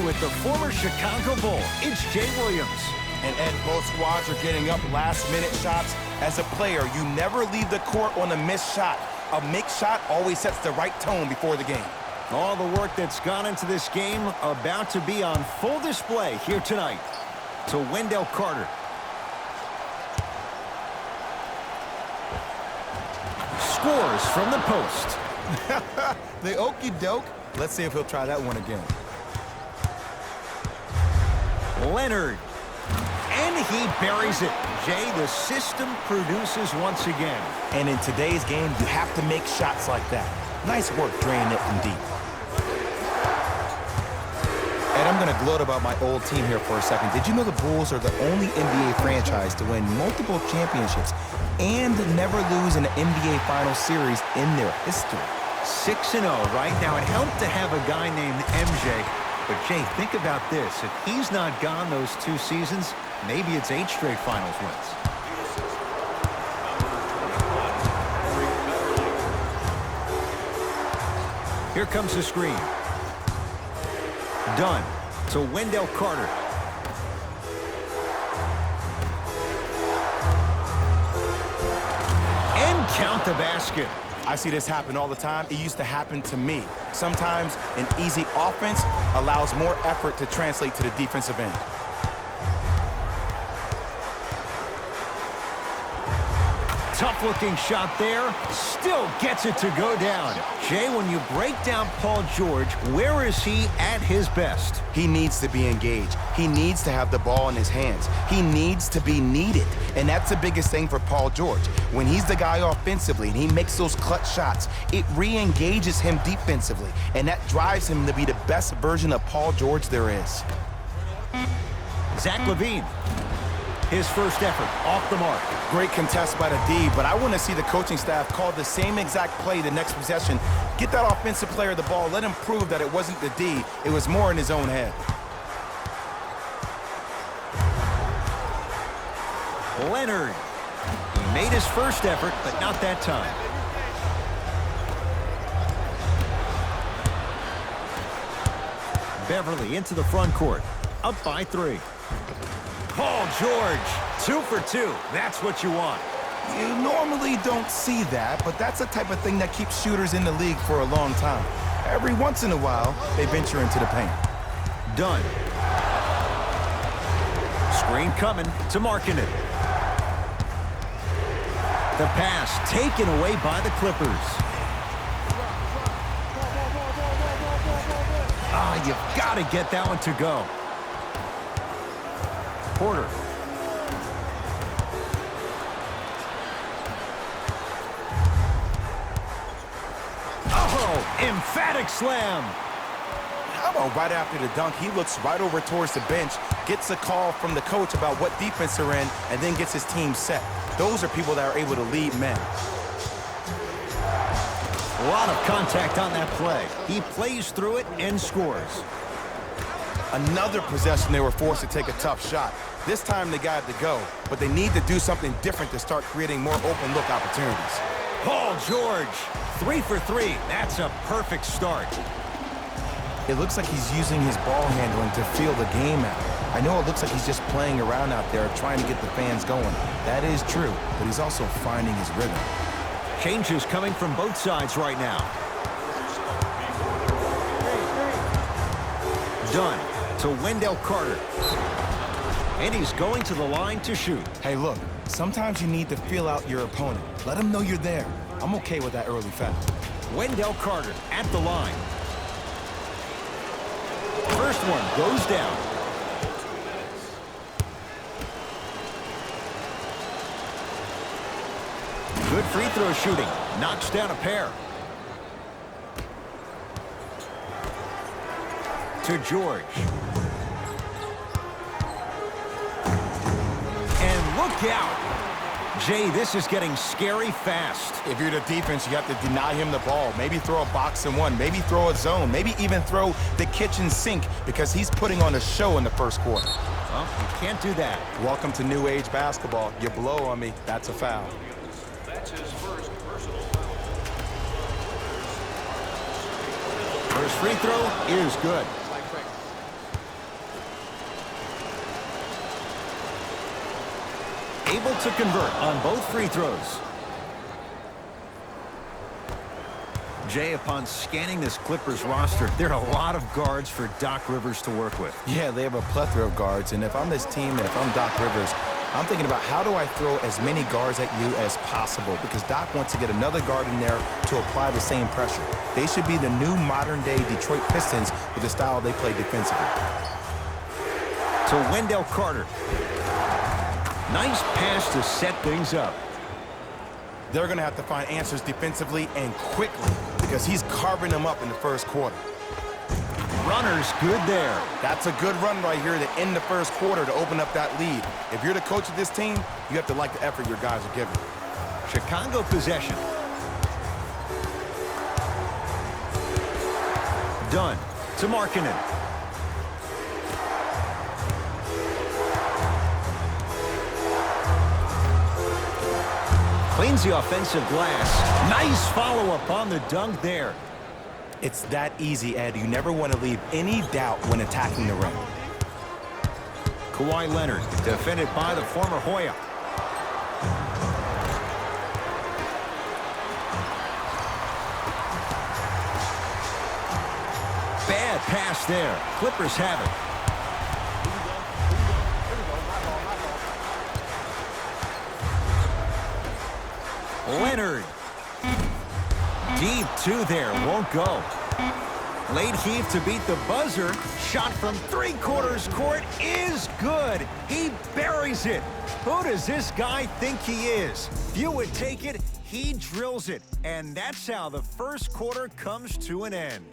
with the former Chicago Bull. It's Jay Williams. And Ed, both squads are getting up last-minute shots. As a player, you never leave the court on a missed shot. A mixed shot always sets the right tone before the game. All the work that's gone into this game about to be on full display here tonight. To Wendell Carter. Scores from the post. The okey-doke. Let's see if he'll try that one again. Leonard. And he buries it. Jay, the system produces once again. And in today's game, you have to make shots like that. Nice work draining it from deep. And I'm going to gloat about my old team here for a second. Did you know the Bulls are the only NBA franchise to win multiple championships and never lose an NBA Finals series in their history? 6-0 right now. It helped to have a guy named MJ. But, Jay, think about this. If he's not gone those 2 seasons, maybe it's 8 straight Finals wins. Here comes the screen. Dunn to Wendell Carter. And count the basket. I see this happen all the time. It used to happen to me. Sometimes an easy offense allows more effort to translate to the defensive end. Tough-looking shot there. Still gets it to go down. Jay, when you break down Paul George, where is he at his best? He needs to be engaged. He needs to have the ball in his hands. He needs to be needed. And that's the biggest thing for Paul George. When he's the guy offensively and he makes those clutch shots, it re-engages him defensively. And that drives him to be the best version of Paul George there is. Zach LaVine. His first effort off the mark. Great contest by the D, but I want to see the coaching staff call the same exact play the next possession. Get that offensive player the ball. Let him prove that it wasn't the D. It was more in his own head. Leonard. He made his first effort, but not that time. Beverly into the front court. Up by 3. Paul George, 2 for 2. That's what you want. You normally don't see that, but that's the type of thing that keeps shooters in the league for a long time. Every once in a while, they venture into the paint. Done. Screen coming to Markkanen. The pass taken away by the Clippers. Ah, you've got to get that one to go. Porter. Oh, emphatic slam. How about right after the dunk, he looks right over towards the bench, gets a call from the coach about what defense they're in, and then gets his team set. Those are people that are able to lead men. A lot of contact on that play. He plays through it and scores. Another possession, they were forced to take a tough shot. This time they got to go, but they need to do something different to start creating more open look opportunities. Paul George, 3 for 3. That's a perfect start. It looks like he's using his ball handling to feel the game out. I know it looks like he's just playing around out there trying to get the fans going. That is true, but he's also finding his rhythm. Changes coming from both sides right now. Dunn to Wendell Carter. And he's going to the line to shoot. Hey, look, sometimes you need to feel out your opponent. Let him know you're there. I'm okay with that early foul. Wendell Carter at the line. First one goes down. Good free throw shooting. Knocks down a pair. To George. And look out. Jay, this is getting scary fast. If you're the defense, you have to deny him the ball. Maybe throw a box and one. Maybe throw a zone. Maybe even throw the kitchen sink because he's putting on a show in the first quarter. Well, you can't do that. Welcome to new age basketball. You blow on me, that's a foul. That's his first personal foul. First free throw is good. Able to convert on both free throws. Jay, upon scanning this Clippers roster, there are a lot of guards for Doc Rivers to work with. Yeah, they have a plethora of guards, and if I'm this team and if I'm Doc Rivers, I'm thinking about how do I throw as many guards at you as possible, because Doc wants to get another guard in there to apply the same pressure. They should be the new modern-day Detroit Pistons with the style they play defensively. To Wendell Carter. Nice pass to set things up. They're going to have to find answers defensively and quickly because he's carving them up in the first quarter. Runner's good there. That's a good run right here to end the first quarter to open up that lead. If you're the coach of this team, you have to like the effort your guys are giving. Chicago possession. Dunn to Markkanen. Cleans the offensive glass. Nice follow-up on the dunk there. It's that easy, Ed. You never want to leave any doubt when attacking the rim. Kawhi Leonard, defended by the former Hoya. Bad pass there. Clippers have it. Leonard. Deep two there. Won't go. Late heave to beat the buzzer. Shot from three-quarters court is good. He buries it. Who does this guy think he is? Few would take it. He drills it. And that's how the first quarter comes to an end.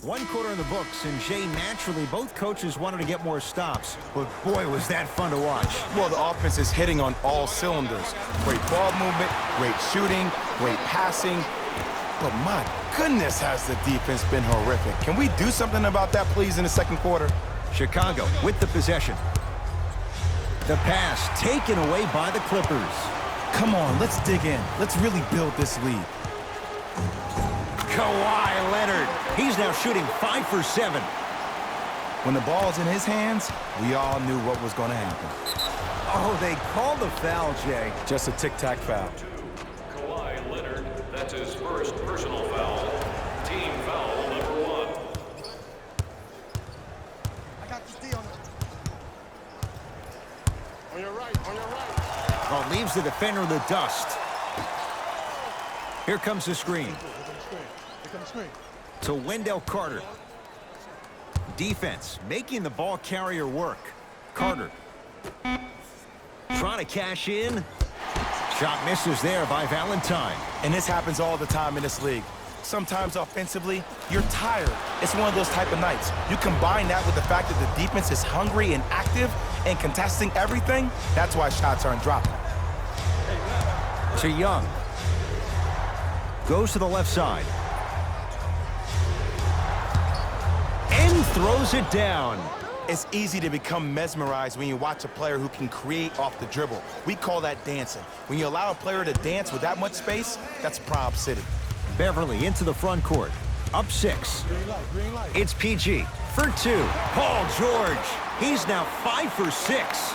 One quarter in the books, and Jay, naturally, both coaches wanted to get more stops. But boy, was that fun to watch. Well, the offense is hitting on all cylinders. Great ball movement, great shooting, great passing. But my goodness, has the defense been horrific. Can we do something about that, please, in the second quarter? Chicago with the possession. The pass taken away by the Clippers. Come on, let's dig in. Let's really build this lead. Kawhi Leonard. He's now shooting 5 for 7. When the ball's in his hands, we all knew what was going to happen. Oh, they called the foul, Jay. Just a tic-tac foul. Kawhi Leonard, that's his first personal foul. Team foul number 1. I got this D on it. On your right, on your right. Oh, leaves the defender in the dust. Here comes the screen. Here comes the screen. To Wendell Carter. Defense making the ball carrier work. Carter trying to cash in. Shot misses there by Valentine. And this happens all the time in this league. Sometimes offensively, you're tired. It's one of those type of nights. You combine that with the fact that the defense is hungry and active and contesting everything, that's why shots aren't dropping. To Young. Goes to the left side. And throws it down. It's easy to become mesmerized when you watch a player who can create off the dribble. We call that dancing. When you allow a player to dance with that much space, that's Prob City. Beverly into the front court. Up 6. Green light, green light. It's PG for 2. Paul George. He's now 5 for 6.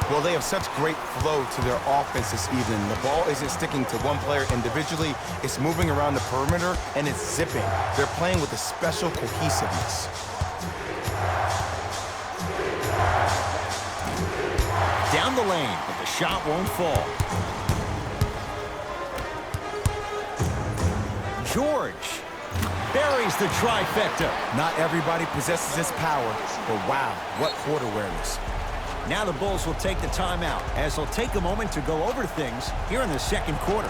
Well, they have such great flow to their offense this evening. The ball isn't sticking to one player individually. It's moving around the perimeter, and it's zipping. They're playing with a special cohesiveness. Down the lane, but the shot won't fall. George buries the trifecta. Not everybody possesses this power, but wow, what court awareness. Now the Bulls will take the timeout as they'll take a moment to go over things here in the second quarter.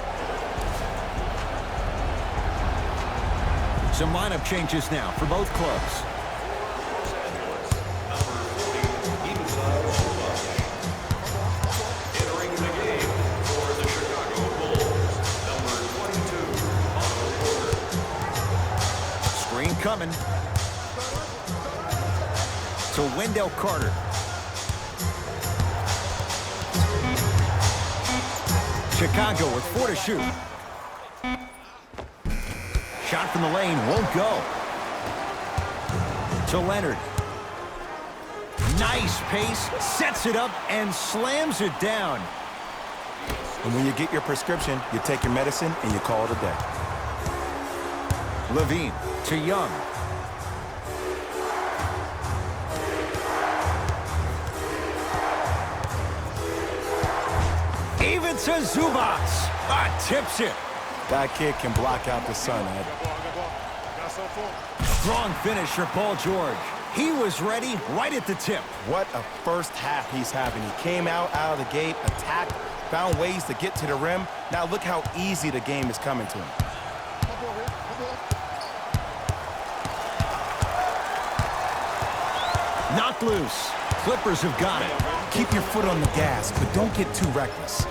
Some lineup changes now for both clubs. Entering the game for the Chicago Bulls, number 22, Otto Porter. Screen coming. To Wendell Carter. Chicago with 4 to shoot. Shot from the lane won't go. To Leonard. Nice pace, sets it up, and slams it down. And when you get your prescription, you take your medicine and you call it a day. Levine to Young. Even to Zubats. Tips it. That kid can block out the sun, Ed. Good ball. Got some for him. Strong finish for Paul George. He was ready right at the tip. What a first half he's having. He came out of the gate, attacked, found ways to get to the rim. Now look how easy the game is coming to him. Come on, Rick. Come on. Knocked loose. Clippers have got it. Keep your foot on the gas, but don't get too reckless.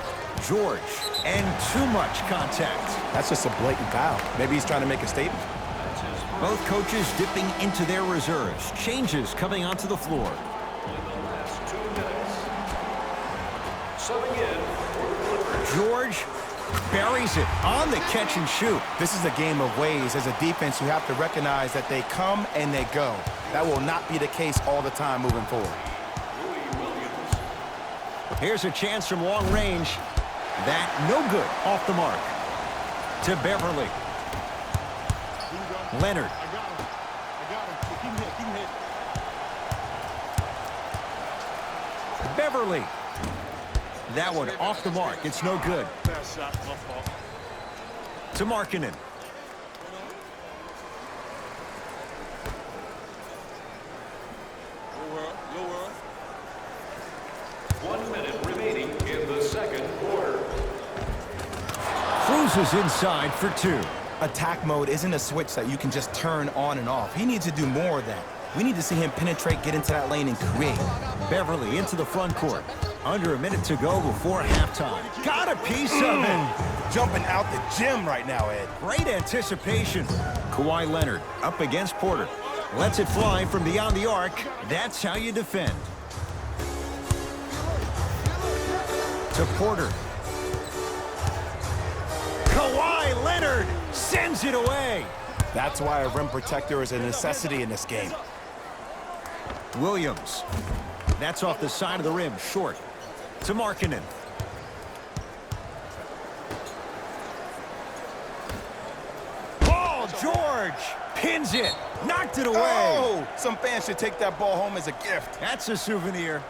George, and too much contact. That's just a blatant foul. Maybe he's trying to make a statement. Both coaches dipping into their reserves. Changes coming onto the floor. Last 2 minutes. Subbing in for the Clippers. George buries it on the catch and shoot. This is a game of ways. As a defense, you have to recognize that they come and they go. That will not be the case all the time moving forward. Louis Williams. Here's a chance from long range. That no good, off the mark. To Beverly. Here you go. Leonard. I got him. Keep him hit. Keep him hit. Beverly. That one off the mark. It's no good. Bad shot. My fault. To Markkanen. Your world. 1 minute remaining in the second quarter. Cruises inside for 2. Attack mode isn't a switch that you can just turn on and off. He needs to do more of that. We need to see him penetrate, get into that lane, and create. Beverly into the front court. Under a minute to go before halftime. Got a piece of it. Jumping out the gym right now, Ed. Great anticipation. Kawhi Leonard up against Porter. Lets it fly from beyond the arc. That's how you defend. To Porter. Kawhi Leonard sends it away. That's why a rim protector is a necessity in this game. Williams. That's off the side of the rim, short. To Markkanen. Paul George pins it. Knocked it away. Oh! Some fans should take that ball home as a gift. That's a souvenir.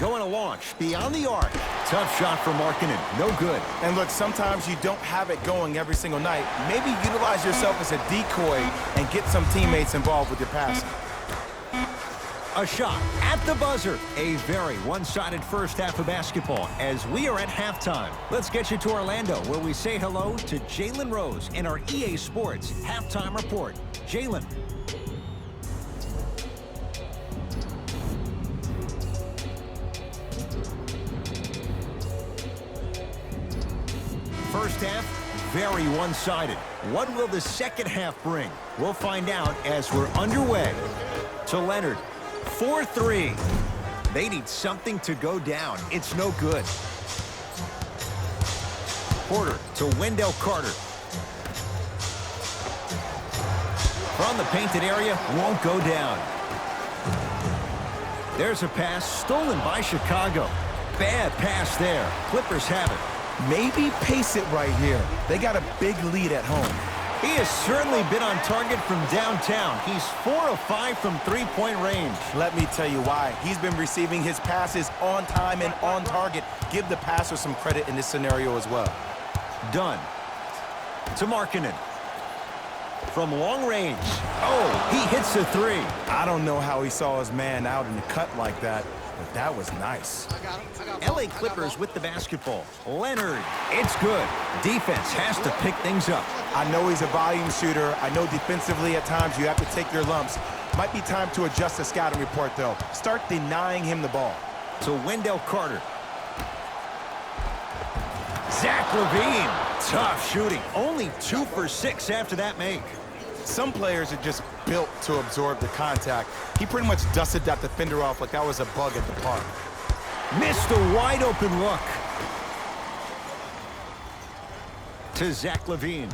Going to launch beyond the arc. Tough shot for Markkanen. No good. And look, sometimes you don't have it going every single night. Maybe utilize yourself as a decoy and get some teammates involved with your passing. A shot at the buzzer. A very one-sided first half of basketball as we are at halftime. Let's get you to Orlando where we say hello to Jalen Rose in our EA Sports Halftime Report. Jalen. First half, very one-sided. What will the second half bring? We'll find out as we're underway. To Leonard, 4-3. They need something to go down. It's no good. Porter to Wendell Carter. From the painted area, won't go down. There's a pass stolen by Chicago. Bad pass there. Clippers have it. Maybe pace it right here. They got a big lead at home. He has certainly been on target from downtown. He's 4 of 5 from three-point range. Let me tell you why. He's been receiving his passes on time and on target. Give the passer some credit in this scenario as well. Done. To Markkanen. From long range. Oh, he hits the 3. I don't know how he saw his man out in the cut like that, but that was nice. LA Clippers with the basketball. Leonard. It's good. Defense has to pick things up. I know he's a volume shooter. I know defensively at times you have to take your lumps. Might be time to adjust the scouting report, though. Start denying him the ball. To Wendell Carter. Zach LaVine. Tough shooting. Only 2 for 6 after that make. Some players are just built to absorb the contact. He pretty much dusted that defender off like that was a bug at the park. Missed a wide open look. To Zach LaVine.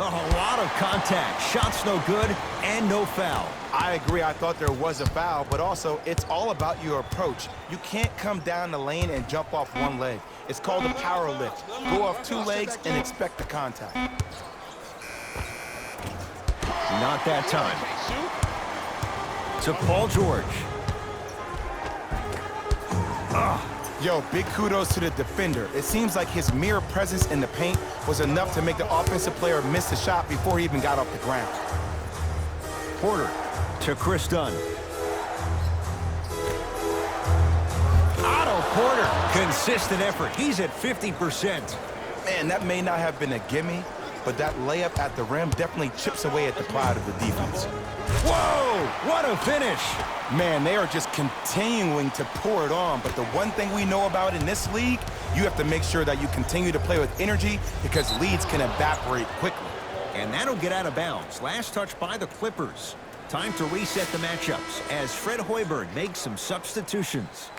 A lot of contact. Shots no good and no foul. I agree. I thought there was a foul, but also it's all about your approach. You can't come down the lane and jump off one leg. It's called a power lift. Go off two legs and expect the contact. Not that time. To Paul George. Yo, big kudos to the defender. It seems like his mere presence in the paint was enough to make the offensive player miss the shot before he even got off the ground. Porter to Chris Dunn. Otto Porter. Consistent effort. He's at 50%. Man, that may not have been a gimme, but that layup at the rim definitely chips away at the pride of the defense. Whoa! What a finish! Man, they are just continuing to pour it on, but the one thing we know about in this league, you have to make sure that you continue to play with energy because leads can evaporate quickly. And that'll get out of bounds. Last touch by the Clippers. Time to reset the matchups as Fred Hoiberg makes some substitutions.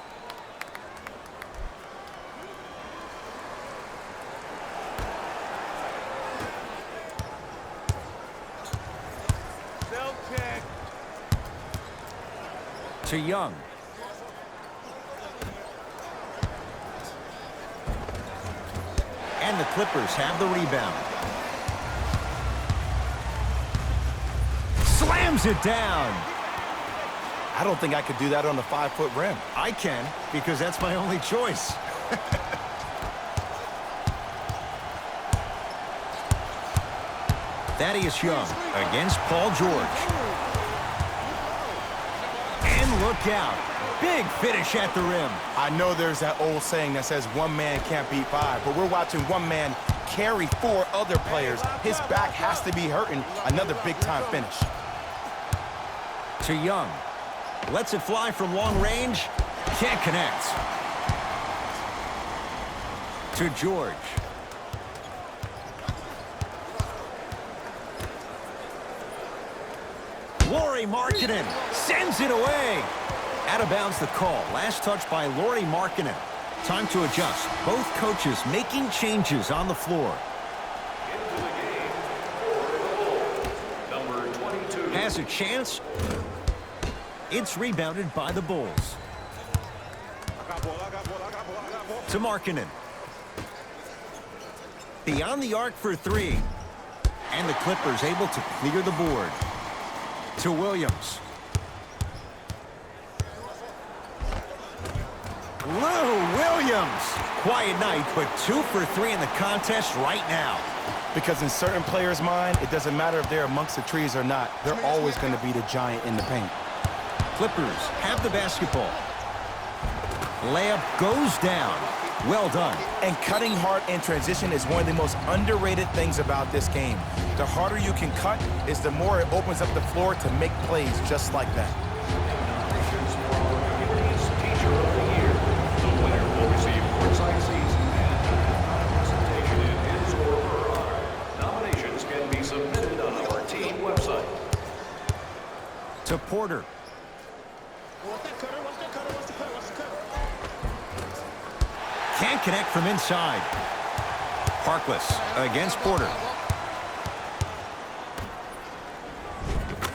To Young. And the Clippers have the rebound. Slams it down. I don't think I could do that on the 5-foot rim. I can, because that's my only choice. Thaddeus Young against Paul George. And look out. Big finish at the rim. I know there's that old saying that says one man can't beat five, but we're watching one man carry four other players. His back has to be hurting. Another big-time finish. To Young. Lets it fly from long range. Can't connect. To George. Lauri Markkanen sends it away. Out of bounds the call. Last touch by Lauri Markkanen. Time to adjust. Both coaches making changes on the floor. Into the game for number 22. Has a chance. It's rebounded by the Bulls. To Markkanen. Beyond the arc for three. And the Clippers able to clear the board. To Williams. Lou Williams. Quiet night, but 2 for 3 in the contest right now. Because in certain players' mind, it doesn't matter if they're amongst the trees or not. They're always going to be the giant in the paint. Clippers have the basketball. Layup goes down. Well done. And cutting hard in transition is one of the most underrated things about this game. The harder you can cut is the more it opens up the floor to make plays just like that. Nominations for Community's Teacher of the Year. The winner will receive courtside seats and presentation in his or her honor. Nominations can be submitted on our team website. To Porter. Can't connect from inside. Harkless against Porter.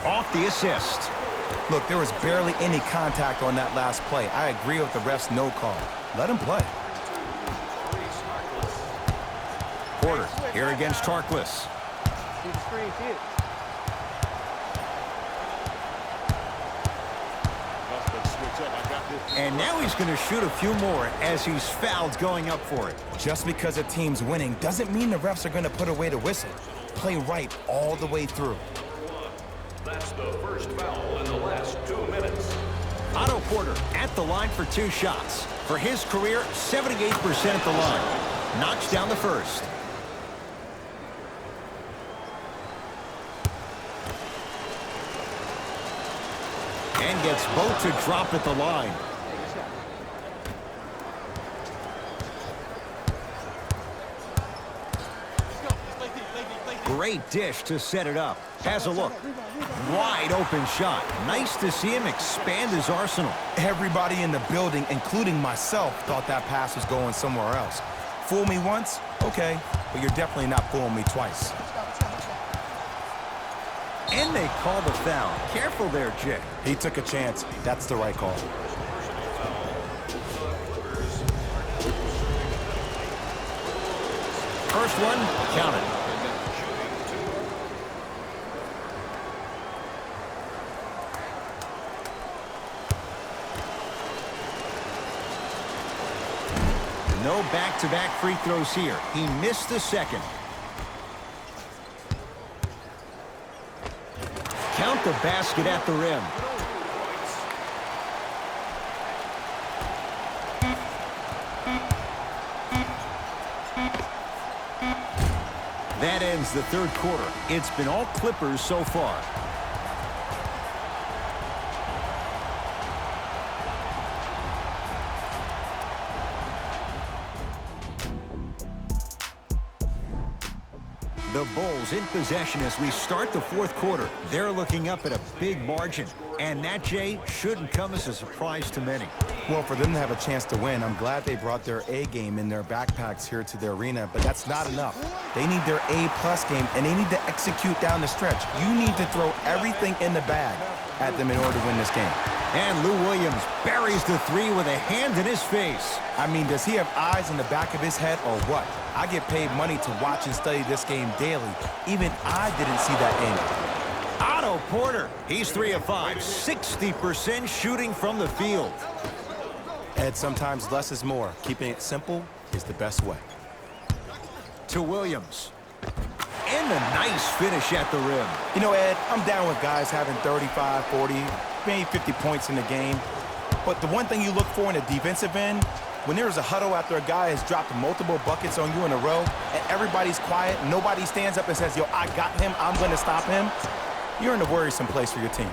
Off the assist. Look, there was barely any contact on that last play. I agree with the ref's no call. Let him play. Porter here against Harkless. See the screen, see it. And now he's going to shoot a few more as he's fouled going up for it. Just because a team's winning doesn't mean the refs are going to put away the whistle. Play right all the way through. That's the first foul in the last 2 minutes. Otto Porter at the line for 2 shots. For his career, 78% at the line. Knocks down the first. And gets both to drop at the line. Great dish to set it up. Has a look. Wide open shot. Nice to see him expand his arsenal. Everybody in the building, including myself, thought that pass was going somewhere else. Fool me once? Okay, but you're definitely not fooling me twice. And they call the foul. Careful there, Jay. He took a chance. That's the right call. First one, count it. No back-to-back free throws here. He missed the second. Count the basket at the rim. That ends the third quarter. It's been all Clippers so far. The Bulls in possession as we start the fourth quarter. They're looking up at a big margin. And that, Jay, shouldn't come as a surprise to many. Well, for them to have a chance to win, I'm glad they brought their A game in their backpacks here to the arena, but that's not enough. They need their A+ game, and they need to execute down the stretch. You need to throw everything in the bag at them in order to win this game. And Lou Williams buries the three with a hand in his face. I mean, does he have eyes in the back of his head or what? I get paid money to watch and study this game daily. Even I didn't see that angle. Otto Porter, he's 3 of 5, 60% shooting from the field. Ed, sometimes less is more. Keeping it simple is the best way. To Williams. And a nice finish at the rim. You know, Ed, I'm down with guys having 35, 40, maybe 50 points in the game. But the one thing you look for in a defensive end, when there's a huddle after a guy has dropped multiple buckets on you in a row, and everybody's quiet, nobody stands up and says, yo, I got him, I'm going to stop him, you're in a worrisome place for your team.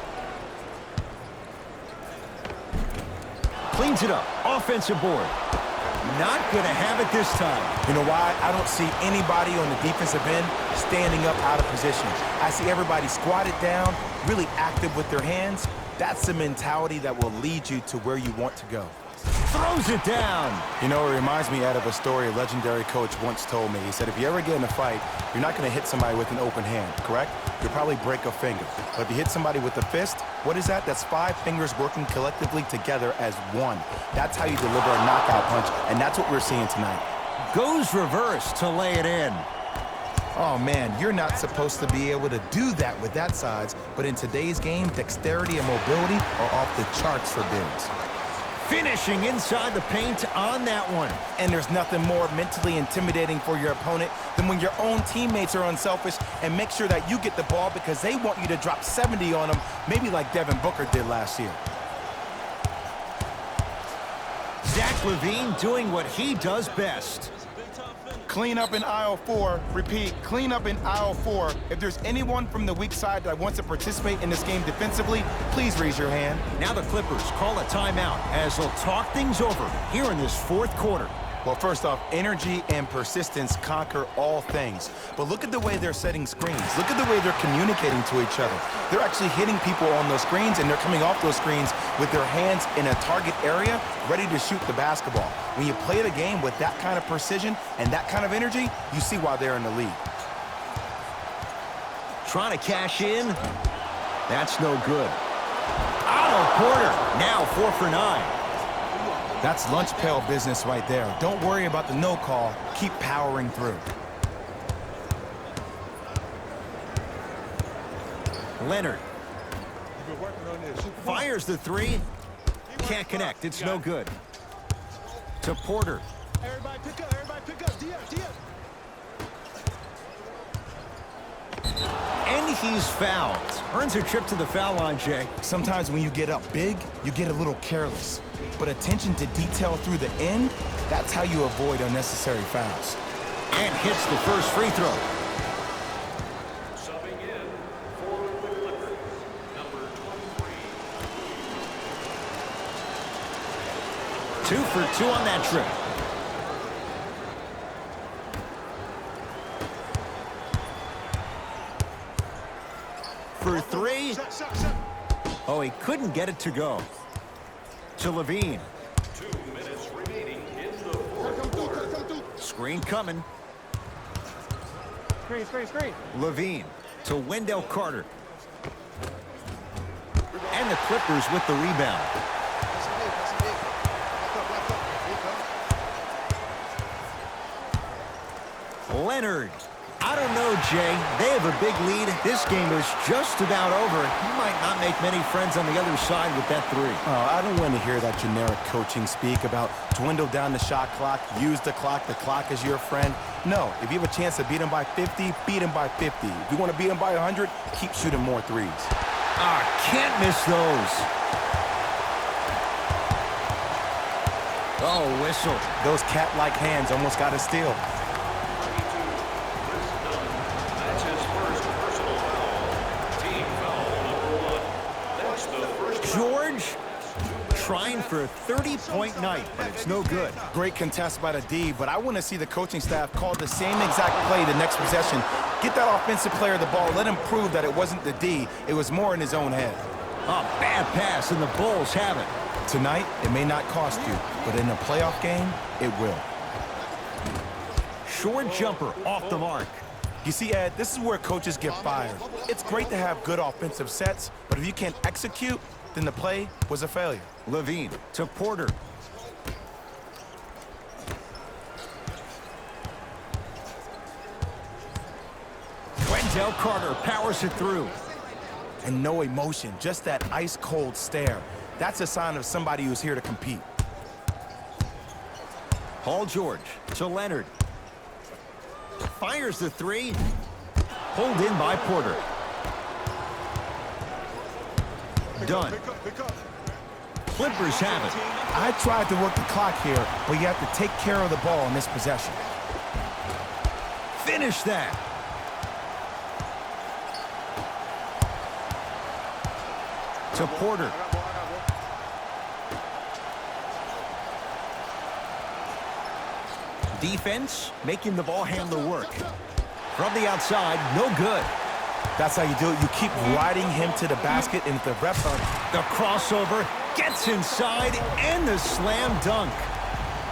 Cleans it up. Offensive board. Not going to have it this time. You know why? I don't see anybody on the defensive end standing up out of position. I see everybody squatted down, really active with their hands. That's the mentality that will lead you to where you want to go. Throws it down. You know, it reminds me out of a story a legendary coach once told me. He said, if you ever get in a fight, you're not going to hit somebody with an open hand, correct? You'll probably break a finger. But if you hit somebody with a fist, what is that? That's 5 fingers working collectively together as one. That's how you deliver a knockout punch, and that's what we're seeing tonight. Goes reverse to lay it in. Oh, man, you're not supposed to be able to do that with that size, but in today's game, dexterity and mobility are off the charts for bigs. Finishing inside the paint on that one. And there's nothing more mentally intimidating for your opponent than when your own teammates are unselfish and make sure that you get the ball because they want you to drop 70 on them, maybe like Devin Booker did last year. Zach LaVine doing what he does best. Clean up in aisle 4. Repeat, clean up in aisle 4. If there's anyone from the weak side that wants to participate in this game defensively, please raise your hand. Now the Clippers call a timeout as they'll talk things over here in this fourth quarter. Well, first off, energy and persistence conquer all things. But look at the way they're setting screens. Look at the way they're communicating to each other. They're actually hitting people on those screens, and they're coming off those screens with their hands in a target area, ready to shoot the basketball. When you play the game with that kind of precision and that kind of energy, you see why they're in the lead. Trying to cash in. That's no good. Otto Porter, now 4 for 9. That's lunch pail business right there. Don't worry about the no call. Keep powering through. Leonard. Fires the 3. Can't connect. It's no good. To Porter. Everybody pick up. Everybody pick up. Diaz. And he's fouled. Earns a trip to the foul line, Jay. Sometimes when you get up big, you get a little careless. But attention to detail through the end, that's how you avoid unnecessary fouls. And hits the first free throw. Subbing in for the Clippers, number 23. 2 for 2 on that trip. For 3. Oh, he couldn't get it to go. To LaVine. 2 minutes remaining in the fourth quarter. Screen coming. Screen. LaVine to Wendell Carter. the Clippers with the rebound. Pass it big, pass it big. Back up. There you go. Leonard. I don't know, Jay. They have a big lead. This game is just about over. He might not make many friends on the other side with that three. Oh, I don't want to hear that generic coaching speak about dwindle down the shot clock, use the clock is your friend. No, if you have a chance to beat him by 50, beat him by 50. If you want to beat him by 100, keep shooting more threes. Can't miss those. Oh, whistle. Those cat-like hands almost got a steal. That's his first personal foul. Team foul number 1. That's the first. George trying for a 30-point night, but it's no good. Great contest by the D, but I want to see the coaching staff call the same exact play the next possession. Get that offensive player the ball. Let him prove that it wasn't the D. It was more in his own head. Bad pass, and the Bulls have it. Tonight, it may not cost you, but in a playoff game, it will. Short jumper off the mark. You see, Ed, this is where coaches get fired. It's great to have good offensive sets, but if you can't execute, then the play was a failure. Levine to Porter. Wendell Carter powers it through. And no emotion, just that ice-cold stare. That's a sign of somebody who's here to compete. Paul George to Leonard. Fires the three. Pulled in by Porter. Done. Pick up. Clippers have it. I tried to work the clock here, but you have to take care of the ball in this possession. Finish that. To Porter. Defense making the ball handler work. From the outside, no good. That's how you do it. You keep riding him to the basket, and if the refs are... The crossover gets inside, and the slam dunk.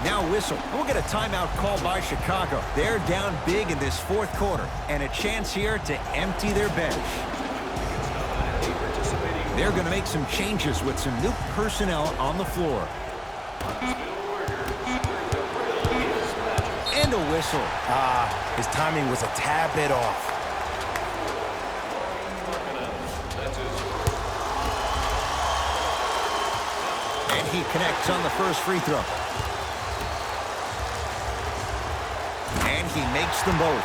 Now whistle. We'll get a timeout called by Chicago. They're down big in this fourth quarter, and a chance here to empty their bench. They're going to make some changes with some new personnel on the floor. And a whistle. His timing was a tad bit off. And he connects on the first free throw. And he makes them both.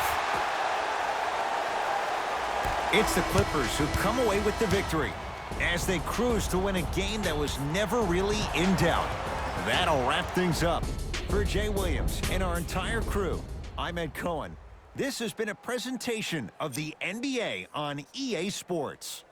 It's the Clippers who come away with the victory as they cruise to win a game that was never really in doubt. That'll wrap things up. For Jay Williams and our entire crew, I'm Ed Cohen. This has been a presentation of the NBA on EA Sports.